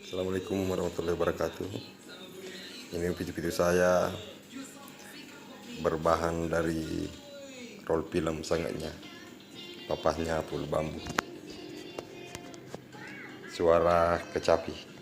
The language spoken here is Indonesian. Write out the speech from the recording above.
Assalamualaikum warahmatullahi wabarakatuh. Ini video saya berbahan dari roll film sangatnya, papahnya full bambu, suara kecapi.